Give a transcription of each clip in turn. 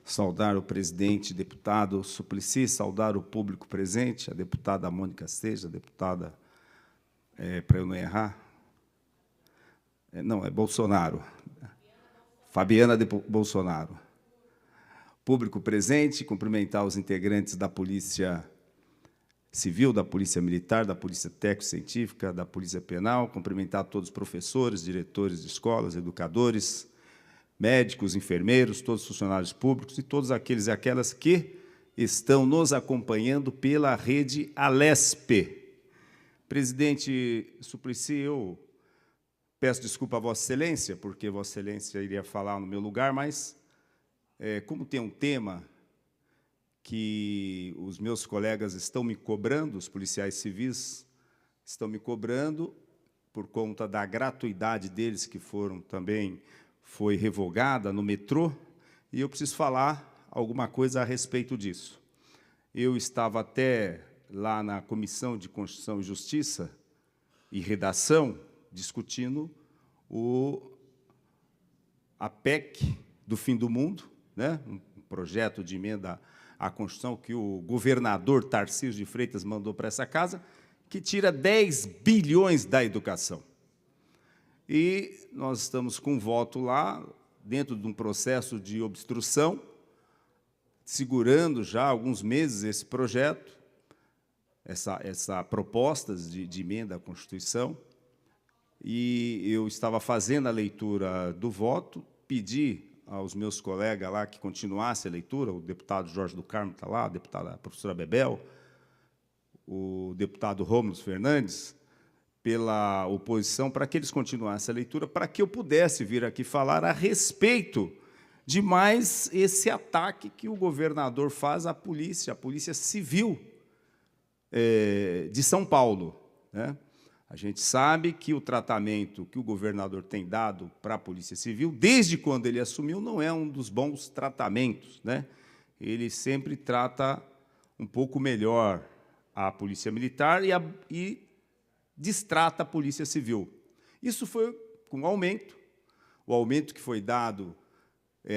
saudar o presidente, deputado Suplicy, saudar o público presente, a deputada Mônica Seja, a deputada, para eu não errar, não, é Bolsonaro, Fabiana de Bolsonaro. Público presente, cumprimentar os integrantes da Polícia Civil, da Polícia Militar, da Polícia Técnico-Científica, da Polícia Penal, cumprimentar todos os professores, diretores de escolas, educadores, médicos, enfermeiros, todos os funcionários públicos e todos aqueles e aquelas que estão nos acompanhando pela rede Alesp. Presidente Suplicy, eu peço desculpa a Vossa Excelência, porque Vossa Excelência iria falar no meu lugar, mas, como tem um tema que os meus colegas estão me cobrando, os policiais civis estão me cobrando, por conta da gratuidade deles, que foi revogada no metrô, e eu preciso falar alguma coisa a respeito disso. Eu estava até lá na Comissão de Constituição e Justiça e Redação, discutindo a PEC do fim do mundo, né? Um projeto de emenda à Constituição que o governador Tarcísio de Freitas mandou para essa casa, que tira 10 bilhões da educação. E nós estamos com voto lá, dentro de um processo de obstrução, segurando já há alguns meses esse projeto, essa proposta de emenda à Constituição, e eu estava fazendo a leitura do voto, pedi aos meus colegas lá que continuasse a leitura, o deputado Jorge do Carmo está lá, a deputada professora Bebel, o deputado Rômulo Fernandes, pela oposição, para que eles continuassem a leitura, para que eu pudesse vir aqui falar a respeito de mais esse ataque que o governador faz à polícia civil de São Paulo, né? A gente sabe que o tratamento que o governador tem dado para a Polícia Civil, desde quando ele assumiu, não é um dos bons tratamentos, né? Ele sempre trata um pouco melhor a Polícia Militar e destrata a Polícia Civil. Isso foi com aumento. O aumento que foi dado,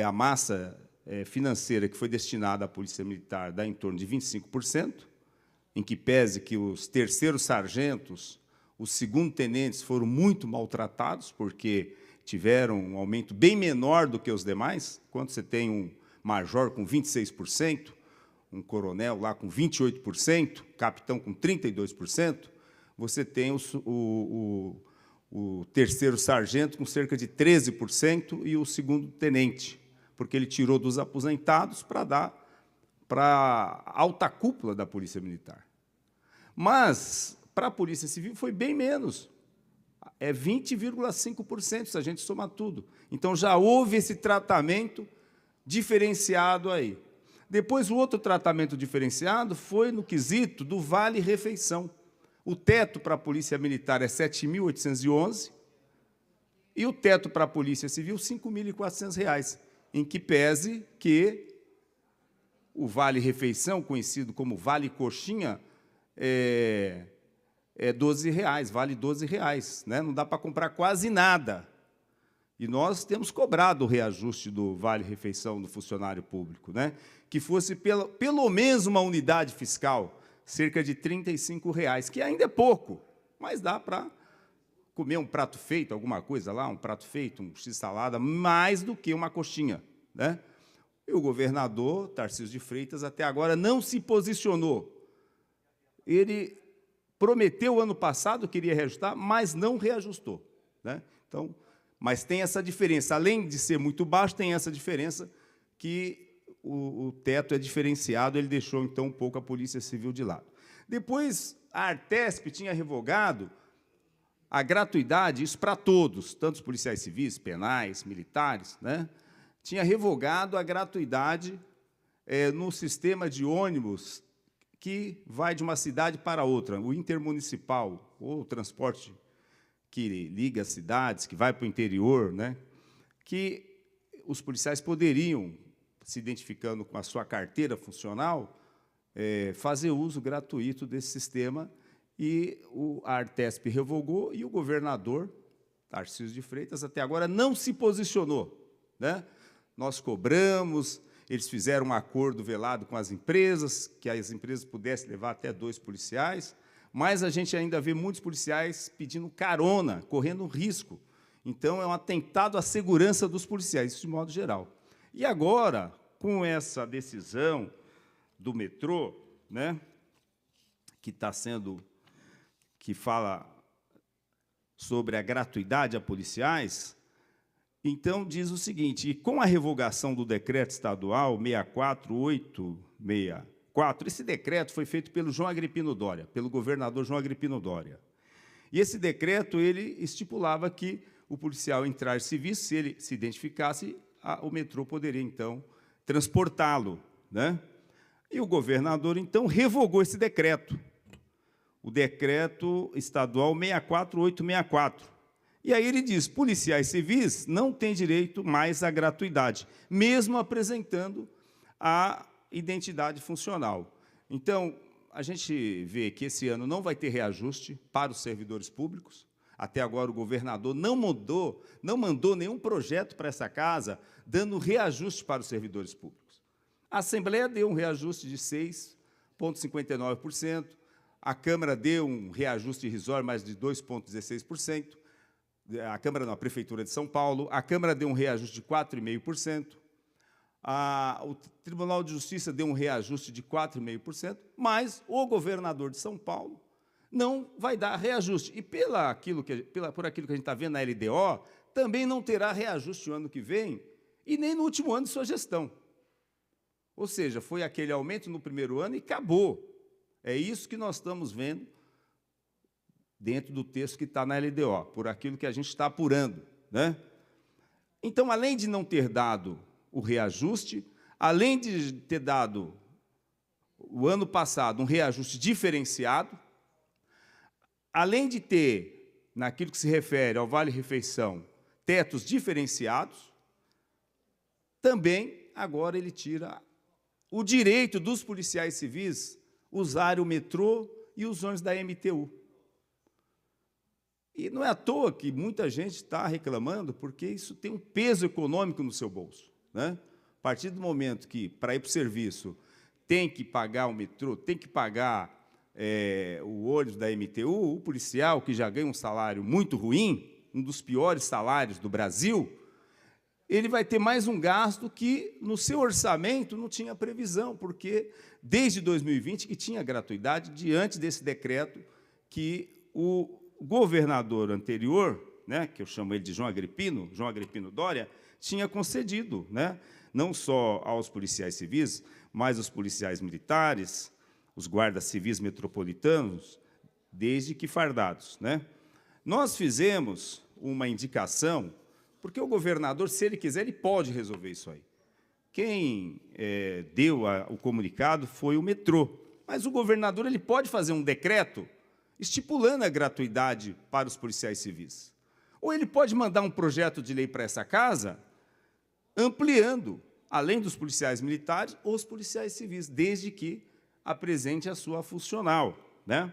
a massa financeira que foi destinada à Polícia Militar dá em torno de 25%, em que pese que os terceiros sargentos, os segundo-tenentes foram muito maltratados, porque tiveram um aumento bem menor do que os demais. Quando você tem um major com 26%, um coronel lá com 28%, capitão com 32%, você tem o terceiro sargento com cerca de 13% e o segundo-tenente, porque ele tirou dos aposentados para dar para a alta cúpula da Polícia Militar. Mas, para a Polícia Civil, foi bem menos. É 20,5%, se a gente somar tudo. Então, já houve esse tratamento diferenciado aí. Depois, o outro tratamento diferenciado foi no quesito do vale-refeição. O teto para a Polícia Militar é R$ 7.811 e o teto para a Polícia Civil, R$ 5.400, em que pese que o vale-refeição, conhecido como vale-coxinha, é R$12, vale R$12, né? Não dá para comprar quase nada. E nós temos cobrado o reajuste do vale-refeição do funcionário público, né? Que fosse pelo menos uma unidade fiscal, cerca de R$ 35, que ainda é pouco, mas dá para comer um prato feito, alguma coisa lá, um prato feito, um x-salada, mais do que uma coxinha, né? E o governador Tarcísio de Freitas até agora não se posicionou. Ele prometeu ano passado que iria reajustar, mas não reajustou, né? Então, mas tem essa diferença. Além de ser muito baixo, tem essa diferença que o teto é diferenciado, ele deixou, então, um pouco a Polícia Civil de lado. Depois, a Artesp tinha revogado a gratuidade, isso para todos, tanto os policiais civis, penais, militares, né? Tinha revogado a gratuidade no sistema de ônibus que vai de uma cidade para outra, o intermunicipal, ou o transporte que liga as cidades, que vai para o interior, né? Que os policiais poderiam, se identificando com a sua carteira funcional, fazer uso gratuito desse sistema, e a Artesp revogou, e o governador, Tarcísio de Freitas, até agora não se posicionou, né? Nós cobramos, eles fizeram um acordo velado com as empresas, que as empresas pudessem levar até 2 policiais, mas a gente ainda vê muitos policiais pedindo carona, correndo risco. Então, é um atentado à segurança dos policiais, isso de modo geral. E agora, com essa decisão do metrô, né, que fala sobre a gratuidade a policiais, então diz o seguinte: e com a revogação do decreto estadual 64864, esse decreto foi feito pelo João Agripino Dória, pelo governador João Agripino Dória. E esse decreto ele estipulava que o policial entrar civis, se ele se identificasse, o metrô poderia então transportá-lo, né? E o governador então revogou esse decreto, o decreto estadual 64864. E aí ele diz: policiais civis não têm direito mais à gratuidade, mesmo apresentando a identidade funcional. Então, a gente vê que esse ano não vai ter reajuste para os servidores públicos. Até agora o governador não mandou nenhum projeto para essa casa dando reajuste para os servidores públicos. A Assembleia deu um reajuste de 6,59%, a Câmara deu um reajuste irrisório mais de 2,16%, a Prefeitura de São Paulo, a Câmara deu um reajuste de 4,5%, o Tribunal de Justiça deu um reajuste de 4,5%, mas o governador de São Paulo não vai dar reajuste. E por aquilo que a gente está vendo na LDO, também não terá reajuste o ano que vem, e nem no último ano de sua gestão. Ou seja, foi aquele aumento no primeiro ano e acabou. É isso que nós estamos vendo dentro do texto que está na LDO, por aquilo que a gente está apurando, né? Então, além de não ter dado o reajuste, além de ter dado, o ano passado, um reajuste diferenciado, além de ter, naquilo que se refere ao vale-refeição, tetos diferenciados, também, agora, ele tira o direito dos policiais civis usarem o metrô e os ônibus da MTU. E não é à toa que muita gente está reclamando, porque isso tem um peso econômico no seu bolso, né? A partir do momento que, para ir para o serviço, tem que pagar o metrô, tem que pagar o ônibus da MTU, o policial, que já ganha um salário muito ruim, um dos piores salários do Brasil, ele vai ter mais um gasto que, no seu orçamento, não tinha previsão, porque, desde 2020, que tinha gratuidade, diante desse decreto que o governador anterior, né, que eu chamo ele de João Agripino Dória, tinha concedido, né, não só aos policiais civis, mas aos policiais militares, os guardas civis metropolitanos, desde que fardados, né? Nós fizemos uma indicação, porque o governador, se ele quiser, ele pode resolver isso aí. Quem deu o comunicado foi o metrô, mas o governador ele pode fazer um decreto estipulando a gratuidade para os policiais civis. Ou ele pode mandar um projeto de lei para essa casa, ampliando, além dos policiais militares, os policiais civis, desde que apresente a sua funcional, né?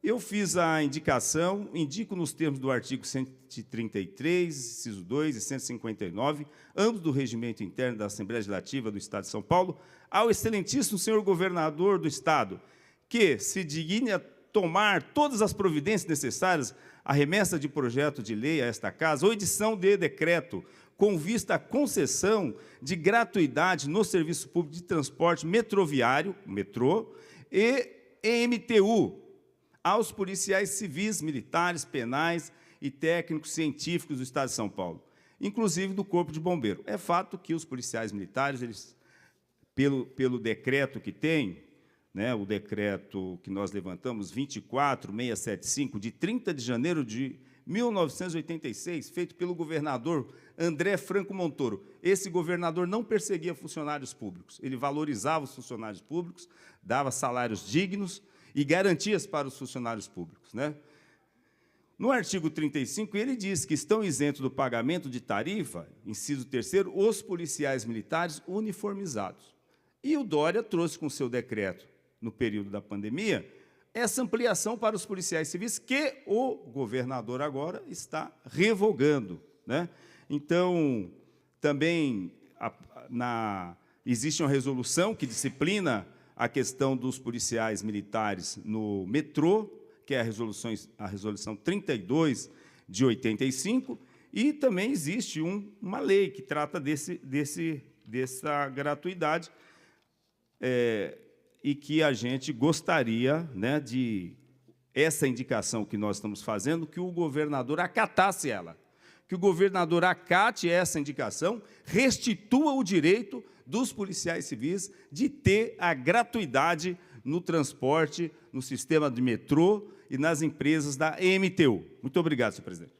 Eu fiz a indicação, indico nos termos do artigo 133, inciso 2 e 159, ambos do Regimento Interno da Assembleia Legislativa do Estado de São Paulo, ao excelentíssimo senhor governador do Estado, que se digne a tomar todas as providências necessárias à remessa de projeto de lei a esta casa, ou edição de decreto, com vista à concessão de gratuidade no serviço público de transporte metroviário, metrô, e MTU, aos policiais civis, militares, penais e técnicos científicos do Estado de São Paulo, inclusive do Corpo de Bombeiro. É fato que os policiais militares, eles, pelo decreto que tem, né, o decreto que nós levantamos, 24675, de 30 de janeiro de 1986, feito pelo governador André Franco Montoro. Esse governador não perseguia funcionários públicos, ele valorizava os funcionários públicos, dava salários dignos e garantias para os funcionários públicos, né? No artigo 35, ele diz que estão isentos do pagamento de tarifa, inciso 3º, os policiais militares uniformizados. E o Dória trouxe com seu decreto, no período da pandemia, essa ampliação para os policiais civis que o governador agora está revogando, né? Então, também, na Existe uma resolução que disciplina a questão dos policiais militares no metrô, que é a resolução 32 de 85, e também existe uma lei que trata dessa gratuidade, e que a gente gostaria, né, de essa indicação que nós estamos fazendo, que o governador acatasse ela, que o governador acate essa indicação, restitua o direito dos policiais civis de ter a gratuidade no transporte, no sistema de metrô e nas empresas da MTU. Muito obrigado, senhor presidente.